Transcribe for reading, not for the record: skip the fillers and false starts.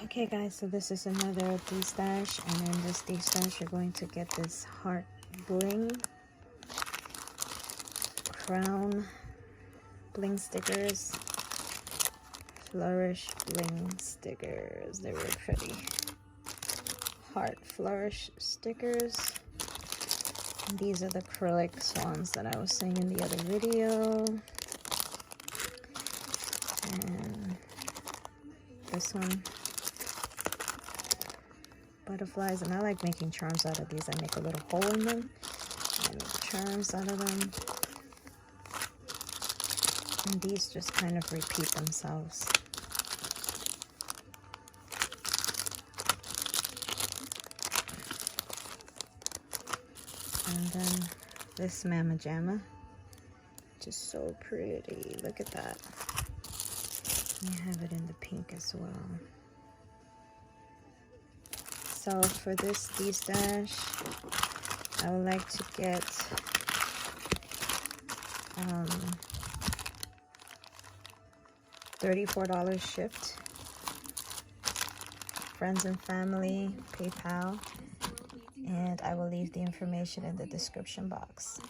Okay guys, so this is another Destash, and in this Destash you're going to get this heart bling crown bling stickers, flourish bling stickers. They're really pretty. Heart flourish stickers. And these are the acrylic swans that I was saying in the other video. And this one, butterflies, and I like making charms out of these. I make a little hole in them and make charms out of them, and these just kind of repeat themselves. And then this Mama Jamma, just so pretty. Look at that. I have it in the pink as well. So for this Destash, I would like to get $34 shipped, friends and family, PayPal, and I will leave the information in the description box.